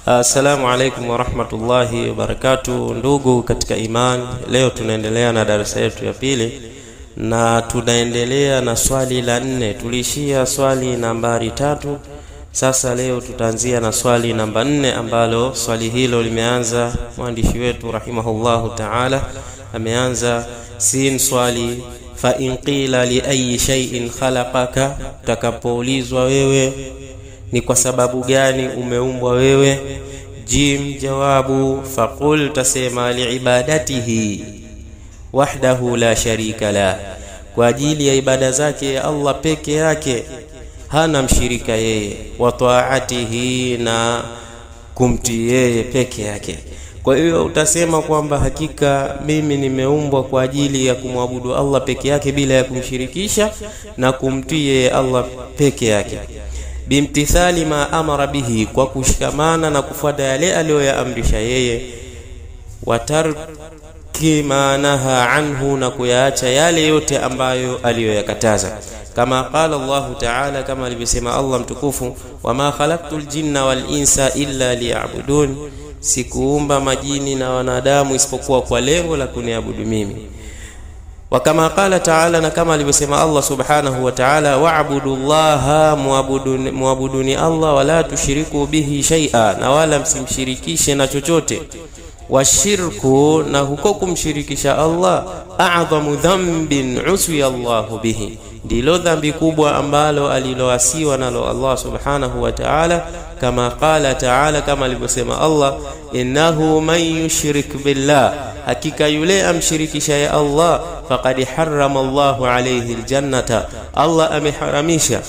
Assalamu alaikum wa rahmatullahi wa barakatuh. Ndugu katika imani, leo tunaendelea na darasa yetu ya pili na tunaendelea na swali la 4. Tulishia swali nambari 3. Sasa leo tutaanzia na swali namba 4 ambalo swali hilo limeanza mwandishi wetu rahimahullahu ta'ala ameanza sin swali fa in qila li ayi shay'in khalaqaka, takapoulizwa wewe ni kwa sababu gani umeumbwa wewe. Jim jawabu faqul, tasema liibadatihi wahdahu la sharika la, kwa ajili ya ibada zake Allah peke yake, hana mshirika yeye, wa taatihi, na kumtii yeye peke yake. Kwa hiyo utasema kwamba hakika mimi nimeumbwa kwa ajili ya kumwabudu Allah peke yake bila ya kumshirikisha na kumtii yeye Allah peke yake. Bimtithali ma amara bihi, kwa kushikamana na kufuata yale aliyoyaamrisha yeye, watarki ma naha anhu, na kuyaacha yale yote ambayo aliyoyakataza. Kama qala Allah ta'ala, kama alivyosema Allah mtukufu, wama khalaqtul jinna wal insa illa liya'budun, sikuumba majini na wanadamu isipokuwa kwa lengo la kuniabudu mimi. Wakama qala ta'ala, na kama alivyosema Allah subhanahu wa ta'ala, wa'budullaha, muabuduni Allah, wala tushiriku bihi shay'a, na wala msimshirikishe na chochote. Washirku, na huko kumshirikisha Allah, a'dhamu dhanbin usiya Allahu bihi, ndilo dhambi kubwa ambalo aliloasiwa nalo Allah subhanahu wa ta'ala. Kama qala ta'ala, kama alivyosema Allah, innahu man yushrik billah, hakika yule amshirikisha ya Allah, faqad harrama Allahu alayhi aljannata, Allah ameharamisha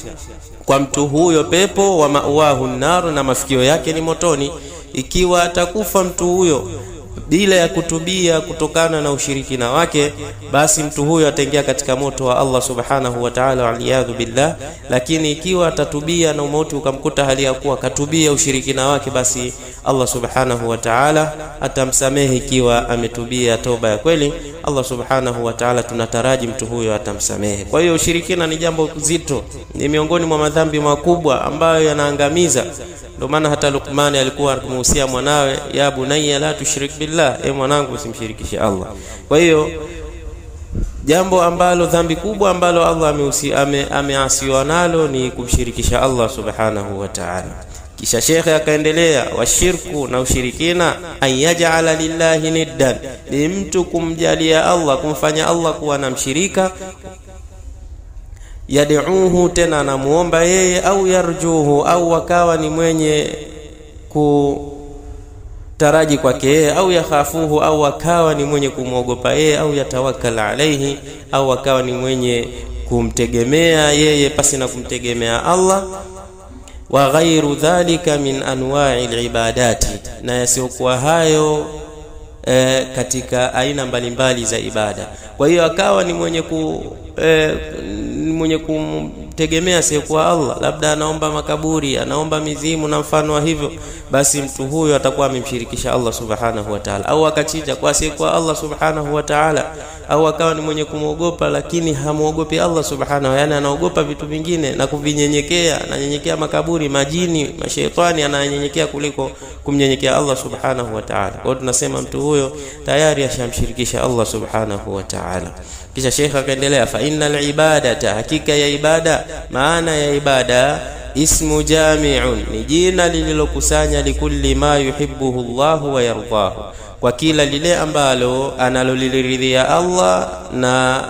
kwa mtu huyo pepo, wa ma'wahu an-nar, na mafikio yake ni motoni. Ikiwa atakufa mtu huyo bila ya kutubia kutokana na ushirikina wake, basi mtu huyo ataingia katika moto wa Allah subhanahu wa ta'ala, waliyadhu billah. Lakini ikiwa atatubia na umauti ukamkuta hali ya kuwa katubia ushirikina wake, basi Allah subhanahu wa ta'ala atamsamehe ikiwa ametubia toba ya kweli. Allah subhanahu wa ta'ala tunataraji mtu huyo atamsamehe. Kwa hiyo ushirikina ni jambo zito, ni miongoni mwa madhambi makubwa ambayo yanaangamiza. Ndio maana hata Luqman alikuwa akimhusia mwanawe, ya bunayya la tushrik billah, mwanangu usimshirikishe Allah. Kwa hiyo jambo ambalo, dhambi kubwa ambalo Allah ameasiwa nalo ni kumshirikisha Allah subhanahu wa ta'ala. Kisha shekhe akaendelea, washirku, na ushirikina, ayaj'ala lillahi niddan, ni mtu kumjalia Allah, kumfanya Allah kuwa na mshirika. Yad'uhu, tena anamuomba yeye, au yarjuhu, au wakawa ni mwenye kutaraji kwake yeye, au yakhafuhu, au wakawa ni mwenye kumwogopa yeye, au yatawakkal alayhi, au wakawa ni mwenye kumtegemea yeye pasi na kumtegemea Allah. Wa ghairu dhalika min anwa'il ibadati, na yasiokuwa hayo katika aina mbalimbali za ibada. Kwa hiyo akawa ni mwenye kumtegemea asiyekuwa Allah, labda anaomba makaburi, anaomba mizimu na mfano wa hivyo, basi mtu huyo atakuwa amemshirikisha Allah subhanahu wa ta'ala. Au akachinja kwa asiyekuwa Allah subhanahu wa ta'ala, au akawa ni mwenye kumwogopa lakini hamuogopi Allah subhanahu, yani anaogopa vitu vingine na kuvinyenyekea, ananyenyekea makaburi, majini, mashaitani, ananyenyekea kuliko kumnyenyekea Allah subhanahu wa ta'ala. Kwa hiyo tunasema mtu huyo tayari ashamshirikisha Allah subhanahu wa ta'ala. Kisha Sheikh akaendelea, fa innal ibadata, hakika ya ibada, maana ya ibada, ismu jami'un, ni jina lililokusanya likulli ma yuhibbuhu Allah wa yardahu, kwa kila lile ambalo analoliridhia Allah na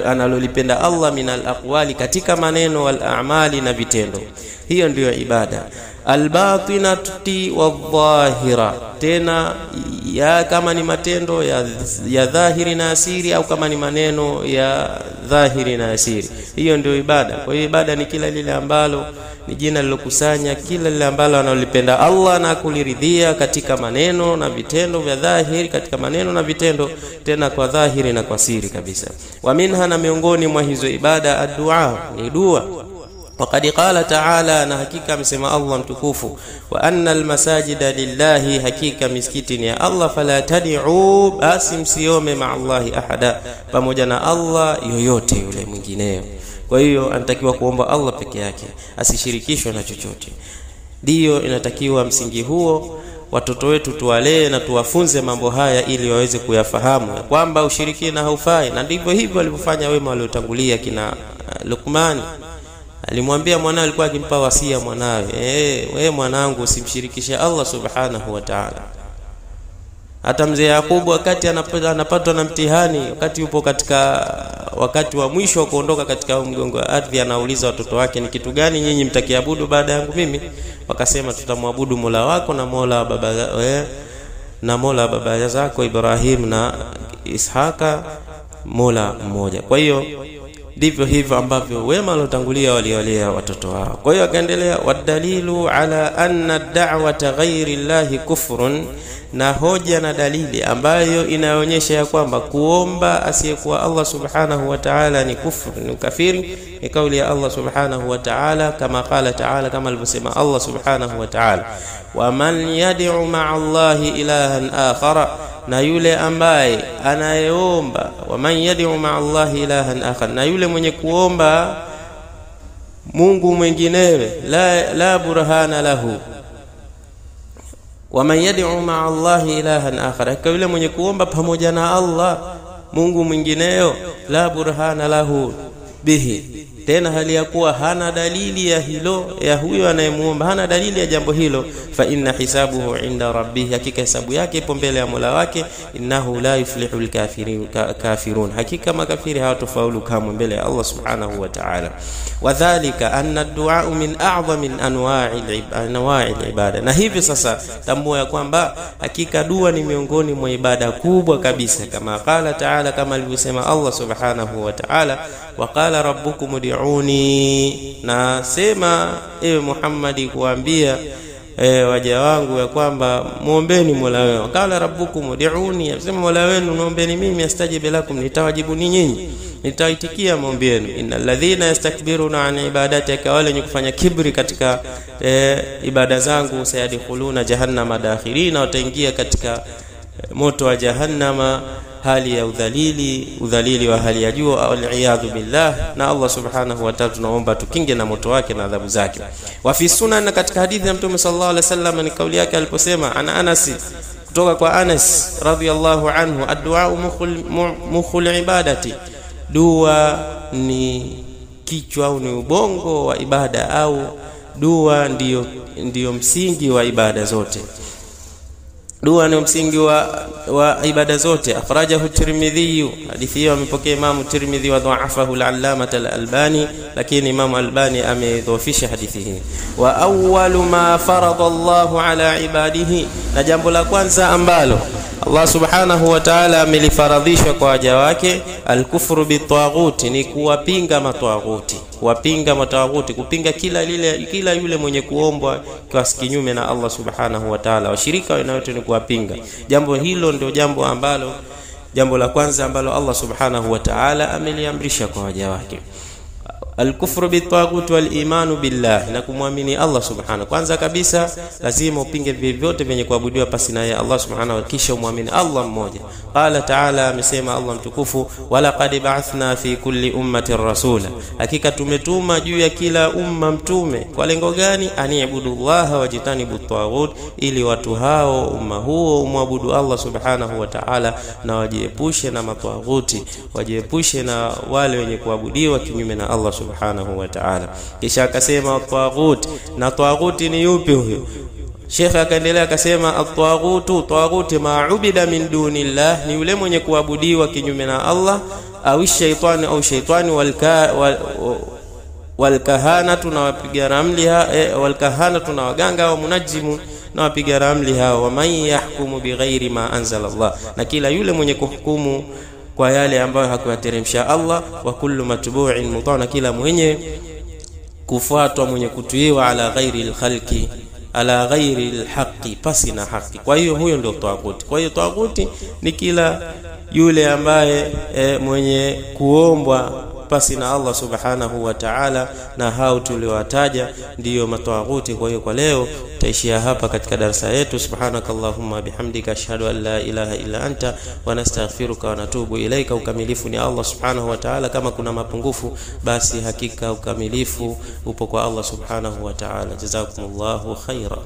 analolipenda Allah, minal aqwali, katika maneno, wal a'mali, na vitendo. Hiyo ndiyo ibada. Albatinati wadh-dhahira, tena ya kama ni matendo ya dhahiri na asiri, au kama ni maneno ya dhahiri na asiri, hiyo ndio ibada. Kwa hiyo ibada ni kila lile ambalo ni jina lilokusanya kila lile ambalo analipenda Allah na kuliridhia katika maneno na vitendo vya dhahiri, katika maneno na vitendo, tena kwa dhahiri na kwa siri kabisa. Wa minha, na miongoni mwa hizo ibada, ad-du'a, ni dua. وقد قال تعالى, na hakika amesema Allah mtukufu, wa annal masajida lillahi, hakika misikiti ni ya Allah, fala tad'u, basi msiome ma Allahi ahada, pamoja na Allah yoyote yule mwingineo. Kwa hiyo anatakiwa kuomba Allah peke yake, asishirikishwe na chochote. Ndiyo inatakiwa msingi huo watoto wetu tuwalee na tuwafunze mambo haya ili waweze kuyafahamu kwamba ushirikina haufai. Na ndivyo hivyo walivyofanya wema waliotangulia. Kina Luqman alimwambia mwanae, alikuwa akimpa wasia mwanawe, wewe mwanangu usimshirikishe Allah subhanahu wa ta'ala. Hata mzee Yakubu wakati anapatwa na mtihani, wakati yupo katika wakati wa mwisho kuondoka katika mgongo wa ardhi, anauliza watoto wake, ni kitu gani nyinyi mtakiabudu baada yangu mimi? Wakasema, tutamwabudu Mola wako na Mola baba zako Ibrahim na Ishaka, Mola mmoja. Kwa hiyo ndivyo hivyo ambavyo wema waliotangulia waliolea watoto wao. Kwa hiyo akaendelea, wadalilu ala anna ad-da'wata ghairi llahi kufrun, na hoja na dalili ambayo inaonyesha ya kwamba kuomba asiyekuwa Allah subhanahu wa ta'ala ni kufru, ni kafiri, ni kauli ya Allah subhanahu wa ta'ala, kama qala ta'ala, kama alivyosema Allah subhanahu wa ta'ala, wa man yad'u ma'a Allahi ilahan akhara, na yule ambaye anayeomba, wa man yad'u ma'a Allahi ilahan akhar, na yule mwenye kuomba Mungu mwinginewe, la burhana lahu. Wa man yad'u ma'a Allahi ilahan akhar, yule mwenye kuomba pamoja na Allah Mungu mwingineo, la burhana lahu bihi, tena hali ya kuwa hana dalili ya hilo, ya huyo anayemuomba hana dalili ya jambo hilo, fa inna hisabuhu inda rabbih, hakika hesabu yake ipo mbele ya Mola wake, innahu la yuflihul kafirun, hakika makafiri hawatofaulu kamwe mbele ya Allah subhanahu wa ta'ala. Wadhālika anna ad-du'a min a'zami anwa'il ibada, na hivi sasa tambua ya kwamba hakika dua ni miongoni mwa ibada kubwa kabisa, kama qala ta'ala, kama alivyosema Allah subhanahu wa ta'ala, wa qala rabbukum ud'uni, na sema ewe Muhammadi kuambia waja wangu ya kwamba muombeni Mola wenu. Qala rabbukum ud'uni, asema Mola wenu muombeni mimi, astajib lakum, nitawajibu nyinyi, nitaitikia maombi yenu. Innal ladhina yastakbiruna an ibadati, wale wenye kufanya kibri katika ibada zangu, sayadkhuluna jahannama dakhirina, wataingia katika moto wa jahannama hali ya udhalili wa hali ya juu, wal-iyadhu billah. Na Allah subhanahu wa ta'ala tunaomba tukinge na moto wake na adhabu zake. Wa fi sunan, katika hadithi ya Mtume sallallahu alaihi wasallam, ni kauli yake aliposema, ana Anas, kutoka kwa Anas radhiyallahu anhu, ad-du'a mukhul ibadati, dua ni kichwa au ni ubongo wa ibada, au dua ndiyo msingi wa ibada zote. Dua ni msingi wa ibada zote. Akhrajahu Tirmidhi, hadithi hiyo amepokea Imam Tirmidhi wa dha'afahu al-Allamah al-Albani, lakini Imam Albani amedhoofisha hadithi hii. Wa awwalu ma farada Allahu ala ibadihi, na jambo la kwanza ambalo Allah subhanahu wa ta'ala amelifaradhisha kwa waja wake, al-kufru bit-taghuti, ni kuwapinga mataghuti, kupinga kila yule mwenye kuombwa kwa kinyume na Allah subhanahu wa ta'ala. Washirika wote ni kuwapinga. Jambo hilo ndio jambo la kwanza ambalo Allah subhanahu wa ta'ala ameliamrisha kwa waja wake. Al-kufru bit-taghut wal-imanu billah, na kumwamini Allah subhanahu. Kwanza kabisa lazima upinge vyote vyenye kuabudiwa pasi na yeye Allah subhanahu, kisha umwamini Allah mmoja. Qala ta'ala, amesema Allah mtukufu, wala qad ba'athna fi kulli ummatin rasula, hakika tumetuma juu ya kila umma mtume. Kwa lengo gani? Ani'budullaha wajtanibu at-taghut, ili watu hao umma huo umwabudu Allah subhanahu wa ta'ala na wajiepushe na mataghuti, wajiepushe na wale wenye kuabudiwa kinyume na Allah subhanahu wa ta'ala. Kisha akasema at-taghut, na taghuti ni yupi huyo? Sheikh akaendelea akasema, at-taghuti ma'ubida min dunillah, ni yule mwenye kuabudiwa kinyume na Allah, au shaytani au shaytani, walkahanatu, na wapiga ramli, walkahanatu na waganga, wa munajimu na wapiga ramli hao, wa man yahkumu bighairi ma anzala Allah, na kila yule mwenye kuhukumu kwa yale ambayo hakuyateremsha Allah, wa kullu matbu'in mutana, kila mwenye kufuatwa, mwenye kutuiwa, ala ghairi al-khalqi, ala ghairi al-haqqi, pasi na haki. Kwa hiyo huyo ndio taghuti. Kwa hiyo taghuti ni kila yule ambaye mwenye kuombwa pasi na Allah subhanahu wa ta'ala, na hao tuliowataja ndiyo matawaghuti. Kwa hiyo kwa leo taishia hapa katika darasa yetu. Subhanakallahumma bihamdika ashhadu an la ilaha illa anta wa nastaghfiruka wa natubu ilaika. Ukamilifu ni Allah subhanahu wa ta'ala. Kama kuna mapungufu, basi hakika ukamilifu upo kwa Allah subhanahu wa ta'ala. Jazakumullahu khaira.